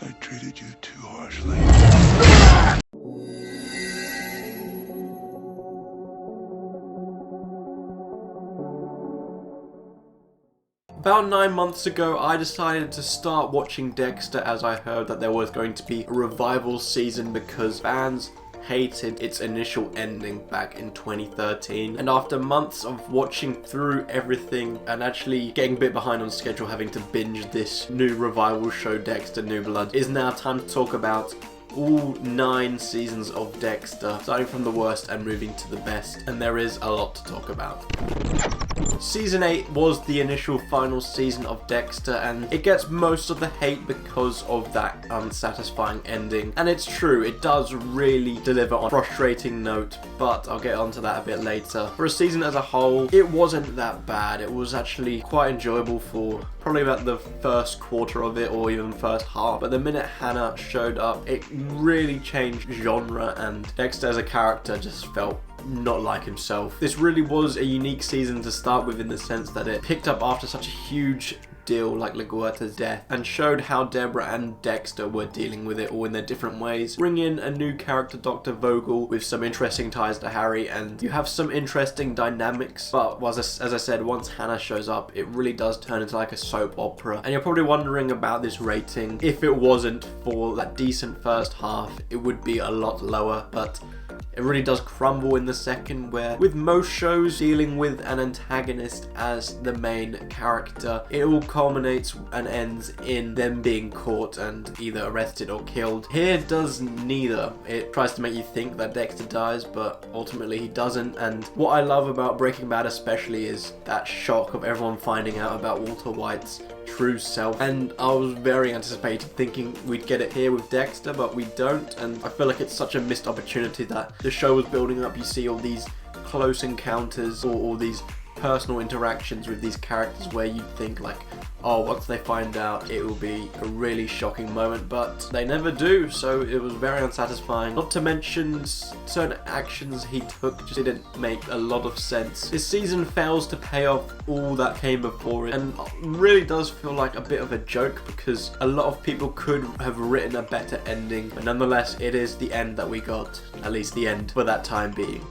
Perhaps I treated you too harshly. About 9 months ago, I decided to start watching Dexter as I heard that there was going to be a revival season because fans hated its initial ending back in 2013. And after months of watching through everything and actually getting a bit behind on schedule, having to binge this new revival show, Dexter New Blood, it is now time to talk about all 9 seasons of Dexter, starting from the worst and moving to the best, and there is a lot to talk about. Season 8 was the initial final season of Dexter, and it gets most of the hate because of that unsatisfying ending. And it's true, it does really deliver on a frustrating note, but I'll get onto that a bit later. For a season as a whole, it wasn't that bad. It was actually quite enjoyable for probably about the first quarter of it, or even first half. But the minute Hannah showed up, it really changed genre, and Dexter as a character just felt not like himself. This really was a unique season to start with in the sense that it picked up after such a huge deal like LaGuerta's death and showed how Deborah and Dexter were dealing with it all in their different ways. Bring in a new character, Dr. Vogel, with some interesting ties to Harry, and you have some interesting dynamics. But as I said, once Hannah shows up, it really does turn into like a soap opera. And you're probably wondering about this rating. If it wasn't for that decent first half, it would be a lot lower, but it really does crumble in the second, where with most shows dealing with an antagonist as the main character, it all culminates and ends in them being caught and either arrested or killed. Here it does neither. It tries to make you think that Dexter dies, but ultimately he doesn't. And what I love about Breaking Bad especially is that shock of everyone finding out about Walter White's true self, and I was very anticipated thinking we'd get it here with Dexter, but we don't, and I feel like it's such a missed opportunity that the show was building up. You see all these close encounters or all these personal interactions with these characters where you'd think like, oh, once they find out it will be a really shocking moment, but they never do, so it was very unsatisfying. Not to mention certain actions he took just didn't make a lot of sense. This season fails to pay off all that came before it, and really does feel like a bit of a joke because a lot of people could have written a better ending, but nonetheless it is the end that we got, at least the end for that time being.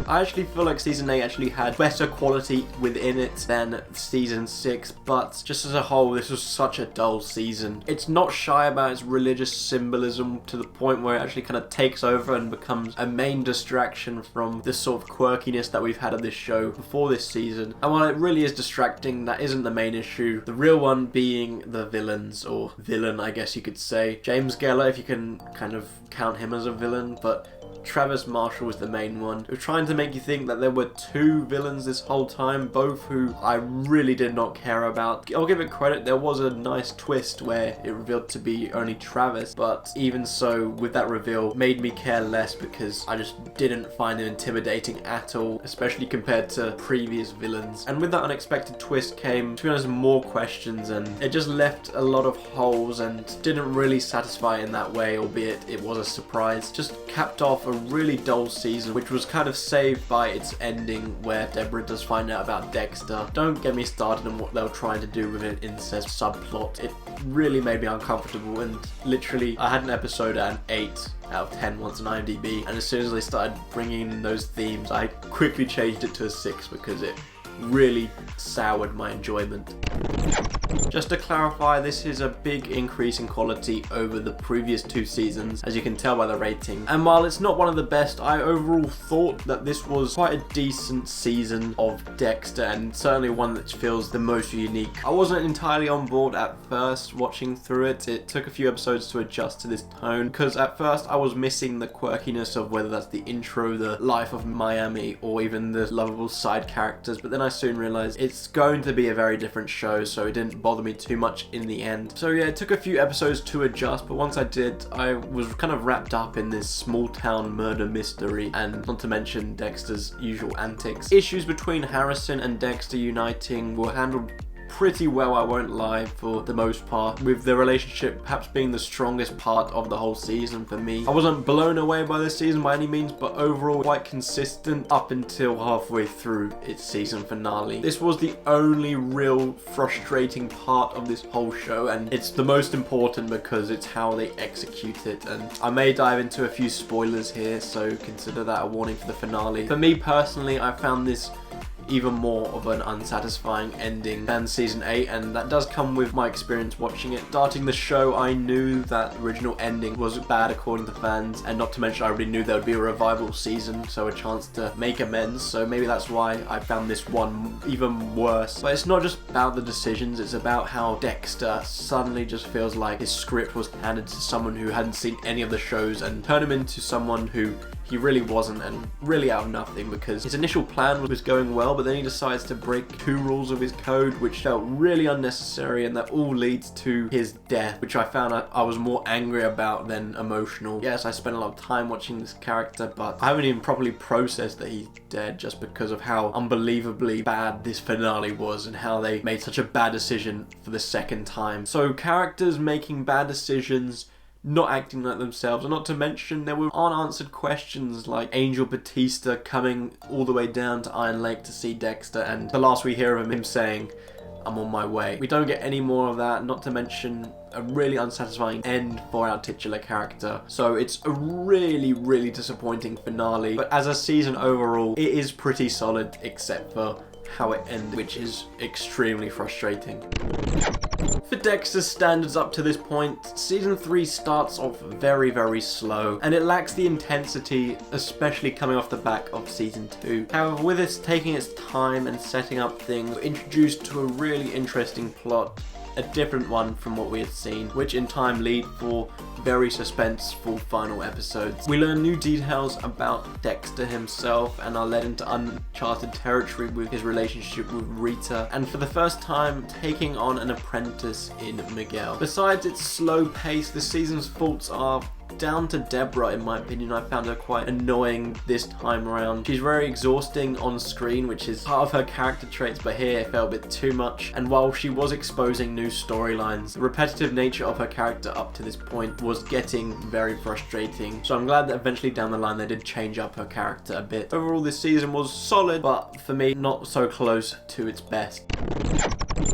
I actually feel like Season 8 actually had better quality within it than Season 6, but just as a whole, this was such a dull season. It's not shy about its religious symbolism to the point where it actually kind of takes over and becomes a main distraction from the sort of quirkiness that we've had of this show before this season. And while it really is distracting, that isn't the main issue. The real one being the villains, or villain I guess you could say. James Geller, if you can kind of count him as a villain, but Travis Marshall was the main one. We're trying to make you think that there were 2 villains this whole time, both who I really did not care about. I'll give it credit, there was a nice twist where it revealed to be only Travis, but even so, with that reveal, made me care less because I just didn't find him intimidating at all, especially compared to previous villains. And with that unexpected twist came, to be honest, more questions, and it just left a lot of holes and didn't really satisfy in that way, albeit it was a surprise. Just capped off a really dull season, which was kind of saved by its ending where Deborah does find out about Dexter. Don't get me started on what they were trying to do with an incest subplot. It really made me uncomfortable, and literally I had an episode at an 8 out of 10 once on IMDb, and as soon as they started bringing in those themes, I quickly changed it to a 6 because it really soured my enjoyment. Just to clarify, this is a big increase in quality over the previous 2 seasons, as you can tell by the rating. And while it's not one of the best, I overall thought that this was quite a decent season of Dexter, and certainly one that feels the most unique. I wasn't entirely on board at first watching through it. It took a few episodes to adjust to this tone, because at first I was missing the quirkiness of whether that's the intro, the life of Miami, or even the lovable side characters, but then I soon realized it's going to be a very different show, so it didn't bother me too much in the end. So yeah, it took a few episodes to adjust, but once I did, I was kind of wrapped up in this small town murder mystery, and not to mention Dexter's usual antics. Issues between Harrison and Dexter uniting were handled pretty well, I won't lie, for the most part, with the relationship perhaps being the strongest part of the whole season for me. I wasn't blown away by this season by any means, but overall quite consistent up until halfway through its season finale. This was the only real frustrating part of this whole show, and it's the most important because it's how they execute it. And I may dive into a few spoilers here, so consider that a warning for the finale. For me personally, I found this even more of an unsatisfying ending than season 8, and that does come with my experience watching it. Starting the show, I knew that original ending was bad according to fans, and not to mention I already knew there would be a revival season, so a chance to make amends, so maybe that's why I found this one even worse. But it's not just about the decisions, it's about how Dexter suddenly just feels like his script was handed to someone who hadn't seen any of the shows and turned him into someone who he really wasn't, and really out of nothing, because his initial plan was going well, but then he decides to break 2 rules of his code, which felt really unnecessary, and that all leads to his death, which I found I was more angry about than emotional. Yes, I spent a lot of time watching this character, but I haven't even properly processed that he's dead just because of how unbelievably bad this finale was and how they made such a bad decision for the second time. So characters making bad decisions, not acting like themselves, and not to mention there were unanswered questions like Angel Batista coming all the way down to Iron Lake to see Dexter, and the last we hear of him saying, "I'm on my way." We don't get any more of that, not to mention a really unsatisfying end for our titular character. So it's a really disappointing finale, but as a season overall, it is pretty solid except for how it ended, which is extremely frustrating. For Dexter's standards up to this point, season 3 starts off very slow, and it lacks the intensity, especially coming off the back of season 2. However, with it taking its time and setting up things, we're introduced to a really interesting plot, a different one from what we had seen, which in time lead for very suspenseful final episodes. We learn new details about Dexter himself and are led into uncharted territory with his relationship with Rita, and for the first time taking on an apprentice in Miguel. Besides its slow pace, the season's faults are down to Deborah, in my opinion. I found her quite annoying this time around. She's very exhausting on screen, which is part of her character traits, but here it felt a bit too much. And while she was exposing new storylines, the repetitive nature of her character up to this point was getting very frustrating. So I'm glad that eventually down the line they did change up her character a bit. Overall, this season was solid, but for me, not so close to its best.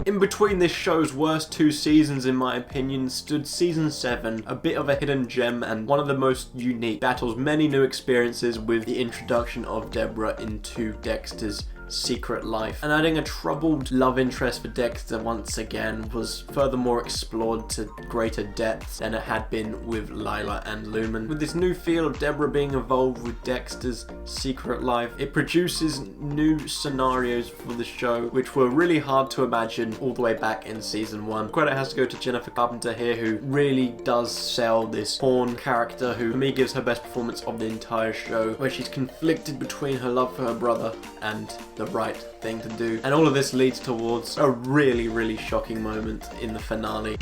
In between this show's worst 2 seasons, in my opinion, stood season 7, a bit of a hidden gem and one of the most unique. Battles many new experiences with the introduction of Deborah into Dexter's secret life, and adding a troubled love interest for Dexter once again was furthermore explored to greater depths than it had been with Lila and Lumen. With this new feel of Deborah being involved with Dexter's secret life, it produces new scenarios for the show which were really hard to imagine all the way back in season 1. Credit has to go to Jennifer Carpenter here, who really does sell this pawn character, who for me gives her best performance of the entire show, where she's conflicted between her love for her brother and the right thing to do. And all of this leads towards a really shocking moment in the finale.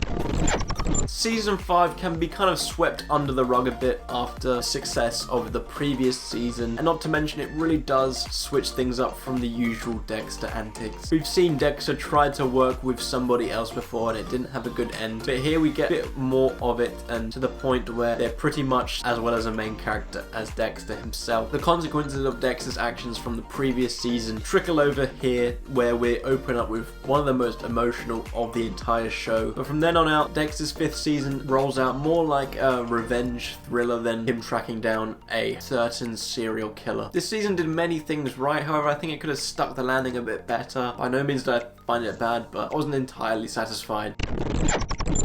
Season 5 can be kind of swept under the rug a bit after success of the previous season, and not to mention it really does switch things up from the usual Dexter antics. We've seen Dexter try to work with somebody else before and it didn't have a good end, but here we get a bit more of it, and to the point where they're pretty much as well as a main character as Dexter himself. The consequences of Dexter's actions from the previous season trickle over here, where we open up with one of the most emotional of the entire show. But from then on out, Dexter's 5th season rolls out more like a revenge thriller than him tracking down a certain serial killer. This season did many things right, however I think it could have stuck the landing a bit better. By no means did I find it bad, but I wasn't entirely satisfied.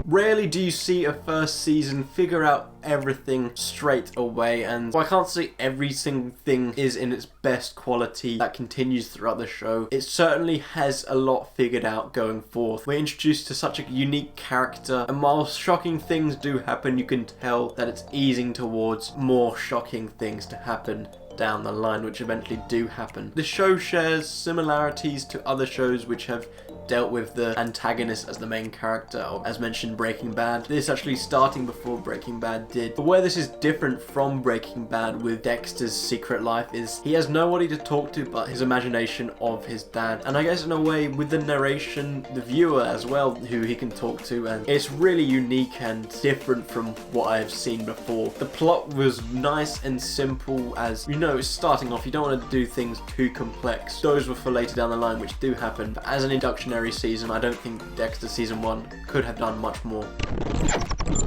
Rarely do you see a first season figure out everything straight away, and while I can't say every single thing is in its best quality that continues throughout the show, it certainly has a lot figured out going forth. We're introduced to such a unique character, and while shocking things do happen, you can tell that it's easing towards more shocking things to happen down the line, which eventually do happen. The show shares similarities to other shows which have dealt with the antagonist as the main character of, as mentioned, Breaking Bad. This actually starting before Breaking Bad did. But where this is different from Breaking Bad with Dexter's secret life is he has nobody to talk to but his imagination of his dad. And I guess in a way with the narration, the viewer as well, who he can talk to, and it's really unique and different from what I have seen before. The plot was nice and simple, as you know, it's starting off, you don't want to do things too complex. Those were for later down the line, which do happen, but as an introductionary season, I don't think Dexter Season 1 could have done much more.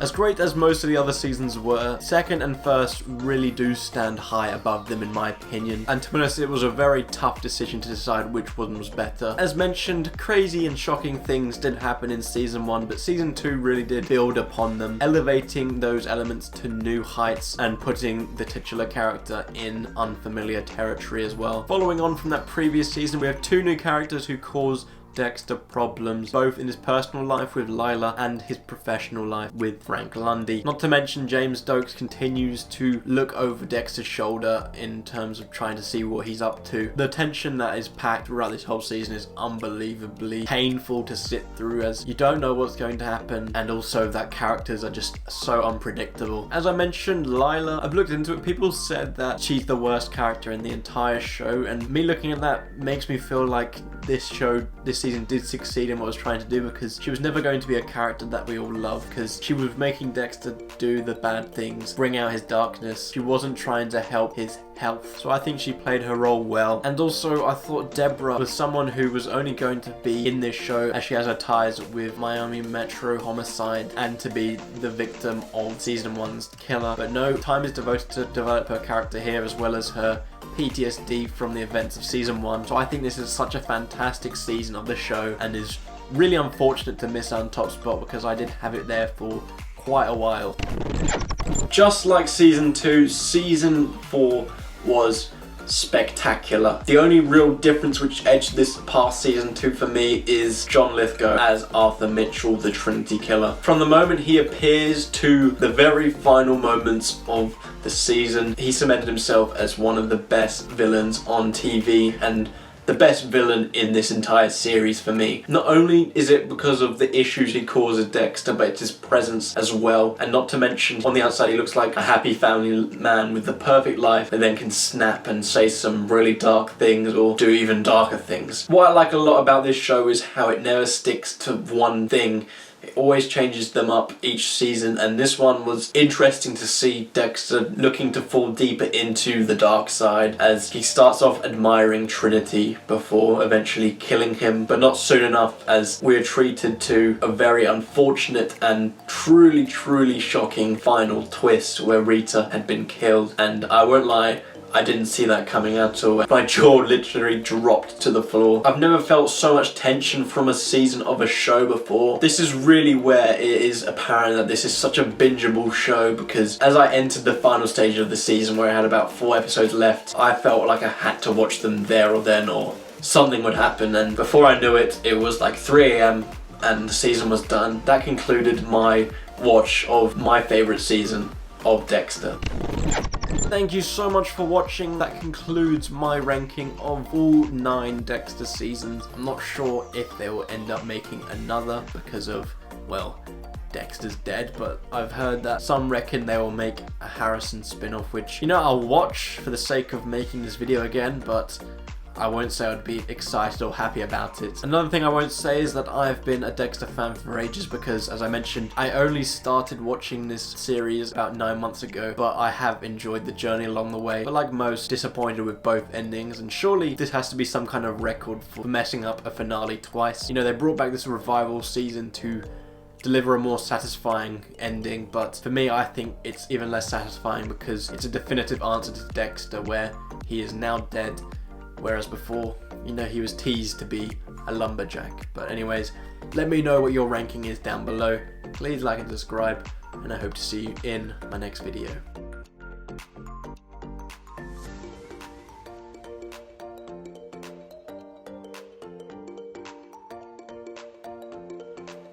As great as most of the other seasons were, second and first really do stand high above them in my opinion, and to be honest, it was a very tough decision to decide which one was better. As mentioned, crazy and shocking things did happen in Season 1, but Season 2 really did build upon them, elevating those elements to new heights and putting the titular character in unfamiliar territory as well. Following on from that previous season, we have two new characters who cause Dexter problems, both in his personal life with Lila and his professional life with Frank Lundy. Not to mention James Stokes continues to look over Dexter's shoulder in terms of trying to see what he's up to. The tension that is packed throughout this whole season is unbelievably painful to sit through, as you don't know what's going to happen, and also that characters are just so unpredictable. As I mentioned, Lila, I've looked into it, people said that she's the worst character in the entire show, and me looking at that makes me feel like this season did succeed in what it was trying to do, because she was never going to be a character that we all love, because she was making Dexter do the bad things, bring out his darkness. She wasn't trying to help his health, so I think she played her role well. And also I thought Deborah was someone who was only going to be in this show as she has her ties with Miami Metro homicide and to be the victim of Season 1's killer, but no, time is devoted to develop her character here as well as her PTSD from the events of Season 1. So I think this is such a fantastic season of the show, and is really unfortunate to miss out on top spot because I did have it there for quite a while. Just like Season 2, Season 4 was spectacular. The only real difference which edged this past Season 2 for me is John Lithgow as Arthur Mitchell, the Trinity Killer. From the moment he appears to the very final moments of the season, he cemented himself as one of the best villains on TV and the best villain in this entire series for me. Not only is it because of the issues he causes Dexter, but it's his presence as well. And not to mention, on the outside he looks like a happy family man with the perfect life, and then can snap and say some really dark things or do even darker things. What I like a lot about this show is how it never sticks to one thing. It always changes them up each season, and this one was interesting to see Dexter looking to fall deeper into the dark side, as he starts off admiring Trinity before eventually killing him, but not soon enough, as we're treated to a very unfortunate and truly shocking final twist where Rita had been killed. And I won't lie, I didn't see that coming at all. My jaw literally dropped to the floor. I've never felt so much tension from a season of a show before. This is really where it is apparent that this is such a bingeable show, because as I entered the final stage of the season where I had about 4 episodes left, I felt like I had to watch them there or then or something would happen, and before I knew it, it was like 3 AM and the season was done. That concluded my watch of my favourite season of Dexter. Thank you so much for watching. That concludes my ranking of all 9 Dexter seasons. I'm not sure if they will end up making another because of, well, Dexter's dead, but I've heard that some reckon they will make a Harrison spin-off, which, you know, I'll watch for the sake of making this video again, but I won't say I'd be excited or happy about it. Another thing I won't say is that I've been a Dexter fan for ages, because as I mentioned, I only started watching this series about 9 months ago, but I have enjoyed the journey along the way. But like most, disappointed with both endings, and surely this has to be some kind of record for messing up a finale twice. You know, they brought back this revival season to deliver a more satisfying ending, but for me I think it's even less satisfying because it's a definitive answer to Dexter, where he is now dead, whereas before, you know, he was teased to be a lumberjack. But anyways, let me know what your ranking is down below. Please like and subscribe, and I hope to see you in my next video.